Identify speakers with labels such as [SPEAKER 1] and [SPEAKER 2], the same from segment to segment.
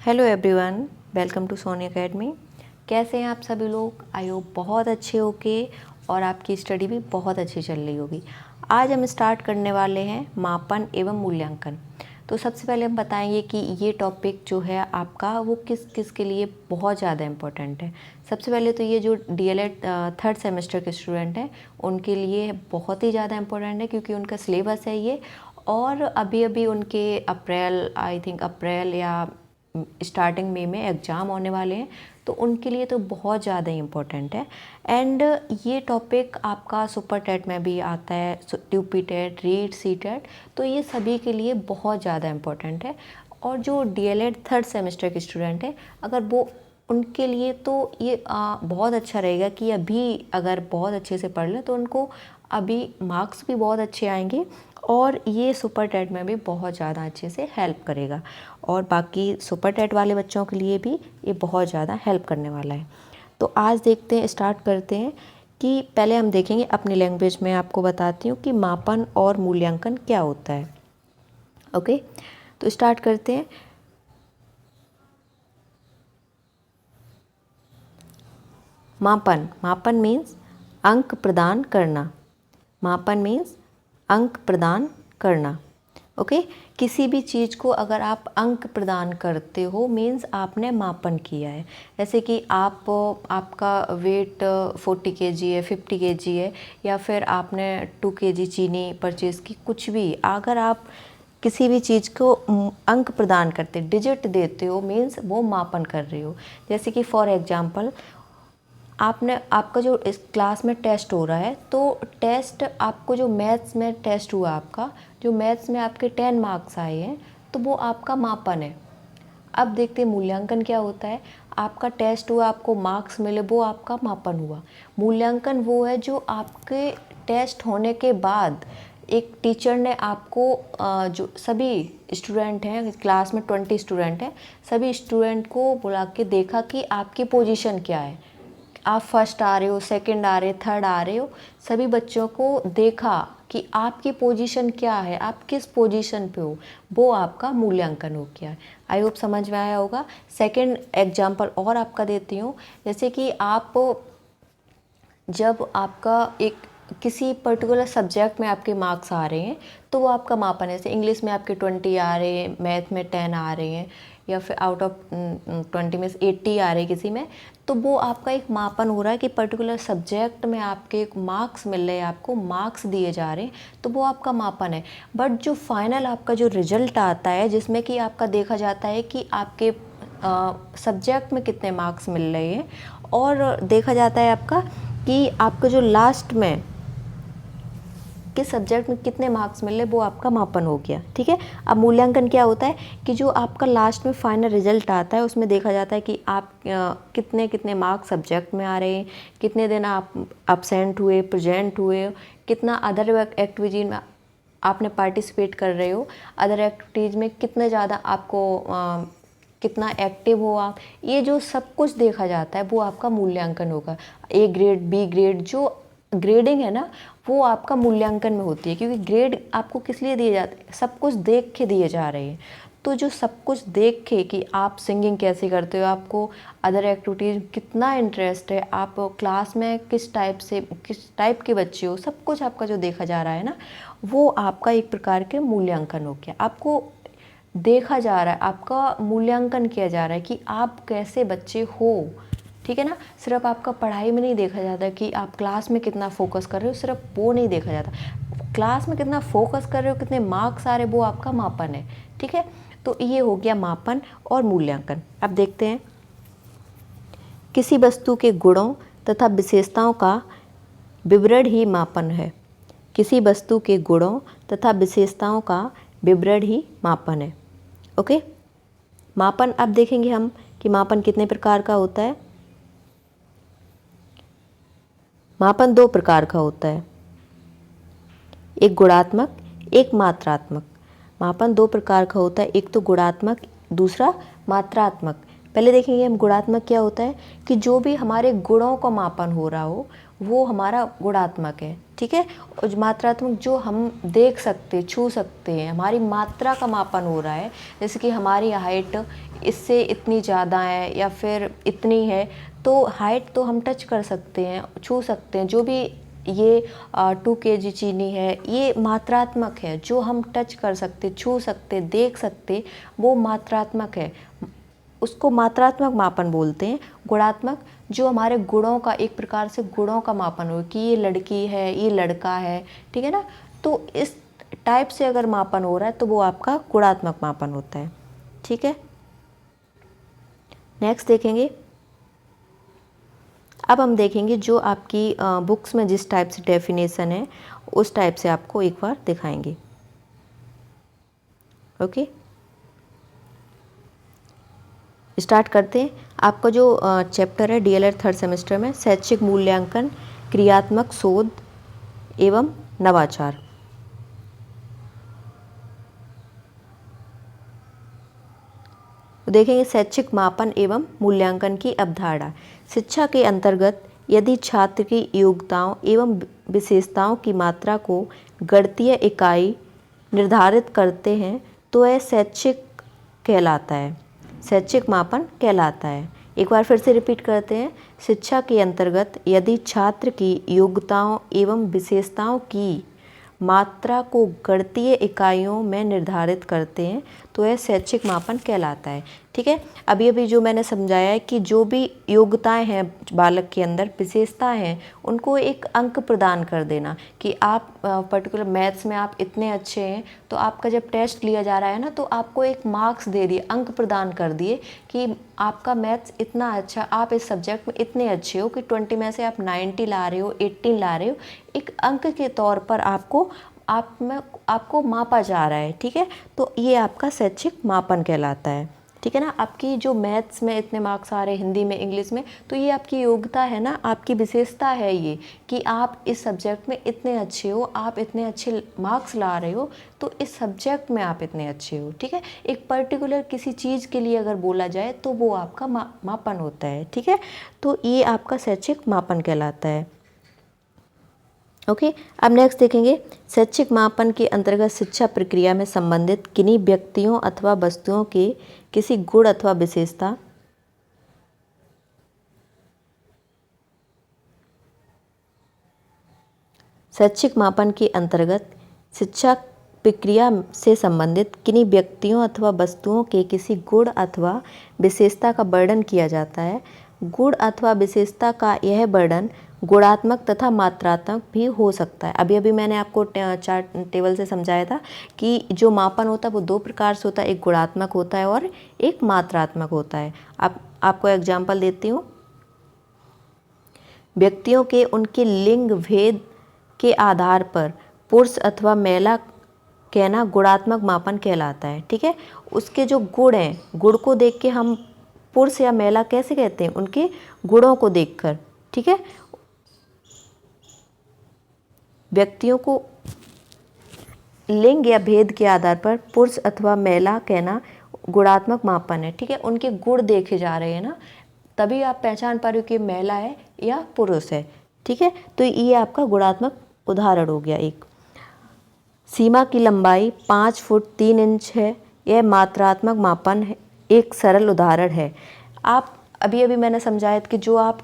[SPEAKER 1] Hello everyone, welcome to Soni academy. कैसे हैं आप सभी लोग? आई होप बहुत अच्छे होके और आपकी स्टडी भी बहुत अच्छी चल रही होगी। आज हम स्टार्ट करने वाले हैं मापन एवं मूल्यांकन। तो सबसे पहले हम बताएंगे कि ये टॉपिक जो है आपका वो किस किस के लिए बहुत ज़्यादा इम्पोर्टेंट है। सबसे पहले तो ये जो डीएलएड थर्ड सेमेस्टर के स्टूडेंट हैं उनके लिए बहुत ही ज़्यादा इम्पोर्टेंट है, क्योंकि उनका सिलेबस है ये। और अभी अभी उनके अप्रैल या स्टार्टिंग मई में एग्ज़ाम होने वाले हैं, तो उनके लिए तो बहुत ज़्यादा ही इम्पोर्टेंट है। एंड ये टॉपिक आपका सुपर टेट में भी आता है, ट्यूपी टेट, रीट, सी टेट, तो ये सभी के लिए बहुत ज़्यादा इम्पोर्टेंट है। और जो डीएलएड थर्ड सेमेस्टर के स्टूडेंट हैं, अगर वो उनके लिए तो ये बहुत अच्छा रहेगा कि अभी अगर बहुत अच्छे से पढ़ लें तो उनको अभी मार्क्स भी बहुत अच्छे आएंगे और ये सुपर टेट में भी बहुत ज़्यादा अच्छे से हेल्प करेगा। और बाकी सुपर टेट वाले बच्चों के लिए भी ये बहुत ज़्यादा हेल्प करने वाला है। तो आज देखते हैं, स्टार्ट करते हैं कि पहले हम देखेंगे अपनी लैंग्वेज में। आपको बताती हूँ कि मापन और मूल्यांकन क्या होता है। ओके, तो स्टार्ट करते हैं। मापन मीन्स अंक प्रदान करना। मापन मीन्स अंक प्रदान करना। ओके, किसी भी चीज़ को अगर आप अंक प्रदान करते हो मीन्स आपने मापन किया है। जैसे कि आपका वेट 40 kg है, 50 kg है, या फिर आपने 2 kg चीनी परचेज़ की, कुछ भी अगर आप किसी भी चीज़ को अंक प्रदान करते, डिजिट देते हो, मीन्स वो मापन कर रहे हो। जैसे कि फॉर एग्जांपल आपका जो इस क्लास में टेस्ट हो रहा है, तो टेस्ट आपको जो मैथ्स में टेस्ट हुआ, आपका जो मैथ्स में आपके 10 मार्क्स आए हैं, तो वो आपका मापन है। अब देखते हैं मूल्यांकन क्या होता है। आपका टेस्ट हुआ, आपको मार्क्स मिले, वो आपका मापन हुआ। मूल्यांकन वो है जो आपके टेस्ट होने के बाद एक टीचर ने आपको जो सभी स्टूडेंट हैं, क्लास में 20 स्टूडेंट हैं, सभी स्टूडेंट को बुला के देखा कि आपकी पोजीशन क्या है, आप फर्स्ट आ रहे हो, सेकंड आ रहे, थर्ड आ रहे हो। सभी बच्चों को देखा कि आपकी पोजीशन क्या है, आप किस पोजीशन पे हो, वो आपका मूल्यांकन हो गया। आई होप समझ में आया होगा। सेकंड एग्जांपल और आपका देती हूँ। जैसे कि आप जब आपका एक किसी पर्टिकुलर सब्जेक्ट में आपके मार्क्स आ रहे हैं, तो वो आपका मापन है। जैसे इंग्लिश में आपके 20 आ रहे हैं, मैथ में 10 आ रहे हैं, या फिर आउट ऑफ 20 में 80 आ रहे हैं किसी में, तो वो आपका एक मापन हो रहा है कि पर्टिकुलर सब्जेक्ट में आपके मार्क्स मिल रहे हैं, आपको मार्क्स दिए जा रहे हैं, तो वो आपका मापन है। बट जो फाइनल आपका जो रिजल्ट आता है, जिसमें कि आपका देखा जाता है कि आपके सब्जेक्ट में कितने मार्क्स मिल रहे हैं, और देखा जाता है आपका कि आपका जो लास्ट में किस सब्जेक्ट में कितने मार्क्स मिले, वो आपका मापन हो गया। ठीक है। अब मूल्यांकन क्या होता है कि जो आपका लास्ट में फाइनल रिजल्ट आता है, उसमें देखा जाता है कि आप कितने कितने मार्क्स सब्जेक्ट में आ रहे हैं, कितने दिन आप अब्सेंट हुए, प्रेजेंट हुए, कितना अदर एक्टिविटीज में आपने पार्टिसिपेट कर रहे हो, अदर एक्टिविटीज़ में कितने ज़्यादा आपको कितना एक्टिव हो आप, ये जो सब कुछ देखा जाता है, वो आपका मूल्यांकन होगा। ए ग्रेड, बी ग्रेड, जो ग्रेडिंग है ना, वो आपका मूल्यांकन में होती है, क्योंकि ग्रेड आपको किस लिए दिए जाते हैं, सब कुछ देख के दिए जा रहे हैं। तो जो सब कुछ देख के कि आप सिंगिंग कैसे करते हो, आपको अदर एक्टिविटीज़ कितना इंटरेस्ट है, आप क्लास में किस टाइप के बच्चे हो, सब कुछ आपका जो देखा जा रहा है ना, वो आपका एक प्रकार के मूल्यांकन हो गया। आपको देखा जा रहा है, आपका मूल्यांकन किया जा रहा है कि आप कैसे बच्चे हो। ठीक है ना। सिर्फ आपका पढ़ाई में नहीं देखा जाता कि आप क्लास में कितना फोकस कर रहे हो, सिर्फ वो नहीं देखा जाता। क्लास में कितना फोकस कर रहे हो, कितने मार्क्स आ रहे हो, वो आपका मापन है। ठीक है। तो ये हो गया मापन और मूल्यांकन। अब देखते हैं, किसी वस्तु के गुणों तथा विशेषताओं का विवरण ही मापन है। किसी वस्तु के गुणों तथा विशेषताओं का विवरण ही मापन है। ओके। मापन अब देखेंगे हम कि मापन कितने प्रकार का होता है। मापन 2 प्रकार का होता है, एक गुणात्मक, एक मात्रात्मक। मापन 2 प्रकार का होता है, एक तो गुणात्मक, दूसरा मात्रात्मक। पहले देखेंगे हम गुणात्मक क्या होता है कि जो भी हमारे गुणों का मापन हो रहा हो वो हमारा गुणात्मक है, ठीक है। और मात्रात्मक जो हम देख सकते, छू सकते हैं, हमारी मात्रा का मापन हो रहा है, जैसे कि हमारी हाइट इससे इतनी ज़्यादा है या फिर इतनी है, तो हाइट तो हम टच कर सकते हैं, छू सकते हैं। जो भी ये 2 kg चीनी है, ये मात्रात्मक है, जो हम टच कर सकते, छू सकते, देख सकते, वो मात्रात्मक है, उसको मात्रात्मक मापन बोलते हैं। गुणात्मक जो हमारे गुणों का, एक प्रकार से गुणों का मापन हो कि ये लड़की है, ये लड़का है, ठीक है ना। तो इस टाइप से अगर मापन हो रहा है तो वो आपका गुणात्मक मापन होता है, ठीक है। नेक्स्ट देखेंगे, अब हम देखेंगे जो आपकी बुक्स में जिस टाइप से डेफिनेशन है उस टाइप से आपको एक बार दिखाएंगे, ओके। स्टार्ट करते हैं। आपका जो चैप्टर है डीएलएड 3rd सेमेस्टर में, शैक्षिक मूल्यांकन, क्रियात्मक शोध एवं नवाचार। तो देखेंगे शैक्षिक मापन एवं मूल्यांकन की अवधारणा। शिक्षा के अंतर्गत यदि छात्र की योग्यताओं एवं विशेषताओं की मात्रा को गणितीय इकाई निर्धारित करते हैं तो यह शैक्षिक कहलाता है, शैक्षिक मापन कहलाता है। एक बार फिर से रिपीट करते हैं। शिक्षा के अंतर्गत यदि छात्र की योग्यताओं एवं विशेषताओं की मात्रा को गणितीय इकाइयों में निर्धारित करते हैं तो यह शैक्षिक मापन कहलाता है, ठीक है। अभी जो मैंने समझाया है कि जो भी योग्यताएं हैं बालक के अंदर, विशेषताएं हैं, उनको एक अंक प्रदान कर देना कि आप पर्टिकुलर मैथ्स में आप इतने अच्छे हैं, तो आपका जब टेस्ट लिया जा रहा है ना, तो आपको एक मार्क्स दे दिए, अंक प्रदान कर दिए कि आपका मैथ्स इतना अच्छा, आप इस सब्जेक्ट में इतने अच्छे हो कि 20 में से आप 90 ला रहे हो, 18 ला रहे हो, एक अंक के तौर पर आपको मापा जा रहा है, ठीक है। तो ये आपका शैक्षिक मापन कहलाता है, ठीक है ना। आपकी जो मैथ्स में इतने मार्क्स आ रहे हैं, हिंदी में, इंग्लिश में, तो ये आपकी योग्यता है ना, आपकी विशेषता है ये कि आप इस सब्जेक्ट में इतने अच्छे हो, आप इतने अच्छे मार्क्स ला रहे हो, तो इस सब्जेक्ट में आप इतने अच्छे हो, ठीक है। एक पर्टिकुलर किसी चीज़ के लिए अगर बोला जाए तो वो आपका मापन होता है, ठीक है। तो ये आपका शैक्षिक मापन कहलाता है, ओके। अब नेक्स्ट देखेंगे, शैक्षिक मापन के अंतर्गत शिक्षा प्रक्रिया में संबंधित किन्हीं व्यक्तियों अथवा वस्तुओं के किसी गुण अथवा विशेषता शैक्षिक मापन के अंतर्गत शिक्षा प्रक्रिया से संबंधित किन्हीं व्यक्तियों अथवा वस्तुओं के किसी गुण अथवा विशेषता का वर्णन किया जाता है। गुण अथवा विशेषता का यह वर्णन गुणात्मक तथा मात्रात्मक भी हो सकता है। अभी मैंने आपको चार्ट टेबल से समझाया था कि जो मापन होता है वो 2 प्रकार से होता है, एक गुणात्मक होता है और एक मात्रात्मक होता है। आपको एग्जाम्पल देती हूँ। व्यक्तियों के उनके लिंग भेद के आधार पर पुरुष अथवा महिला कहना गुणात्मक मापन कहलाता है, ठीक है। उसके जो गुण हैं, गुण को देख के हम पुरुष या महिला कैसे कहते हैं, उनके गुणों को देखकर, ठीक है। व्यक्तियों को लिंग या भेद के आधार पर पुरुष अथवा महिला कहना गुणात्मक मापन है, ठीक है। उनके गुण देखे जा रहे हैं ना, तभी आप पहचान पा रहे हो कि महिला है या पुरुष है, ठीक है। तो ये आपका गुणात्मक उदाहरण हो गया। एक सीमा की लंबाई 5 फुट 3 इंच है, यह मात्रात्मक मापन है, एक सरल उदाहरण है। आप अभी मैंने समझाया कि जो आप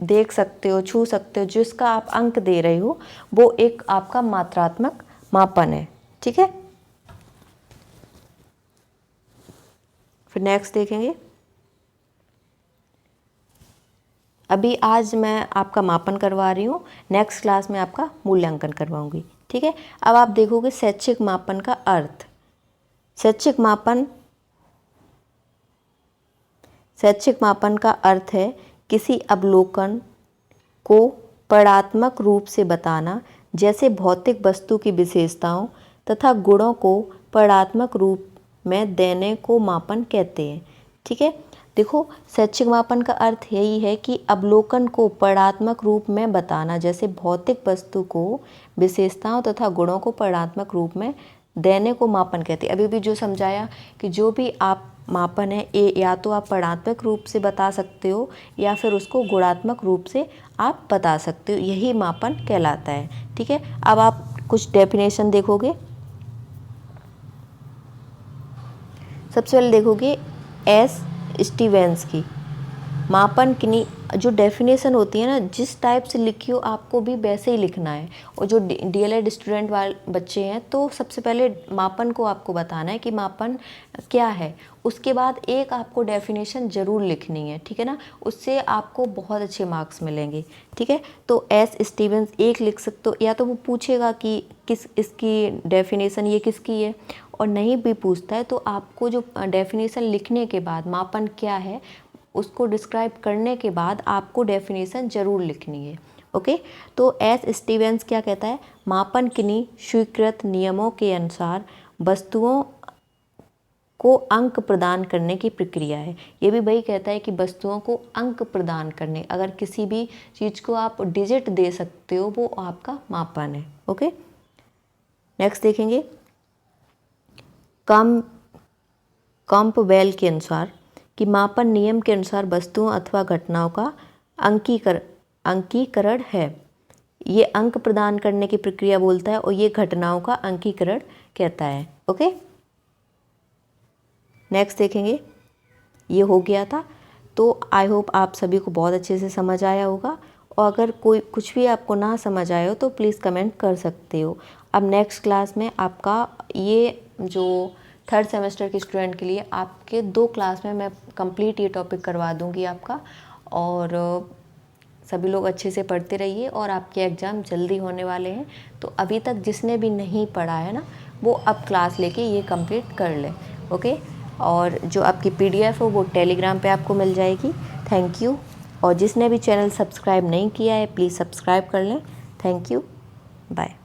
[SPEAKER 1] देख सकते हो, छू सकते हो, जिसका आप अंक दे रहे हो, वो एक आपका मात्रात्मक मापन है, ठीक है। फिर नेक्स्ट देखेंगे। अभी आज मैं आपका मापन करवा रही हूँ, नेक्स्ट क्लास में आपका मूल्यांकन करवाऊंगी, ठीक है। अब आप देखोगे शैक्षिक मापन का अर्थ। शैक्षिक मापन का अर्थ है किसी अवलोकन को पदात्मक रूप से बताना, जैसे भौतिक वस्तु की विशेषताओं तथा गुणों को पदात्मक रूप में देने को मापन कहते हैं, ठीक है। देखो, शैक्षिक मापन का अर्थ यही है कि अवलोकन को पदात्मक रूप में बताना, जैसे भौतिक वस्तु को विशेषताओं तथा गुणों को पदात्मक रूप में देने को मापन कहते हैं। अभी जो समझाया कि जो भी आप मापन है, ये या तो आप वर्णात्मक रूप से बता सकते हो या फिर उसको गुणात्मक रूप से आप बता सकते हो, यही मापन कहलाता है। ठीक है, अब आप कुछ डेफिनेशन देखोगे। सबसे पहले देखोगे एस स्टीवेंस की मापन किन्हीं, जो डेफिनेशन होती है ना, जिस टाइप से लिखी हो आपको भी वैसे ही लिखना है। और जो डीएलएड स्टूडेंट वाले बच्चे हैं तो सबसे पहले मापन को आपको बताना है कि मापन क्या है, उसके बाद एक आपको डेफिनेशन ज़रूर लिखनी है। ठीक है ना, उससे आपको बहुत अच्छे मार्क्स मिलेंगे। ठीक है, तो एस स्टीवेंस एक लिख सकते हो, या तो वो पूछेगा कि किस इसकी डेफिनेशन ये किसकी है, और नहीं भी पूछता है तो आपको जो डेफिनेशन लिखने के बाद मापन क्या है उसको डिस्क्राइब करने के बाद आपको डेफिनेशन ज़रूर लिखनी है। ओके, तो एस स्टीवेंस क्या कहता है, मापन किन्हीं स्वीकृत नियमों के अनुसार वस्तुओं को अंक प्रदान करने की प्रक्रिया है। ये भी वही कहता है कि वस्तुओं को अंक प्रदान करने, अगर किसी भी चीज़ को आप डिजिट दे सकते हो वो आपका मापन है। ओके, नेक्स्ट देखेंगे कैम्पबेल के अनुसार कि मापन नियम के अनुसार वस्तुओं अथवा घटनाओं का अंकीकरण है। ये अंक प्रदान करने की प्रक्रिया बोलता है और ये घटनाओं का अंकीकरण कहता है। ओके, नेक्स्ट देखेंगे, ये हो गया था। तो आई होप आप सभी को बहुत अच्छे से समझ आया होगा, और अगर कोई कुछ भी आपको ना समझ आए हो तो प्लीज़ कमेंट कर सकते हो। अब नेक्स्ट क्लास में आपका ये जो थर्ड सेमेस्टर के स्टूडेंट के लिए आपके 2 क्लास में मैं कंप्लीट ये टॉपिक करवा दूंगी आपका, और सभी लोग अच्छे से पढ़ते रहिए और आपके एग्ज़ाम जल्दी होने वाले हैं। तो अभी तक जिसने भी नहीं पढ़ा है ना, वो अब क्लास लेके ये कंप्लीट कर ले। ओके, और जो आपकी PDF हो वो टेलीग्राम पे आपको मिल जाएगी। थैंक यू, और जिसने भी चैनल सब्सक्राइब नहीं किया है प्लीज़ सब्सक्राइब कर लें। Thank you, bye.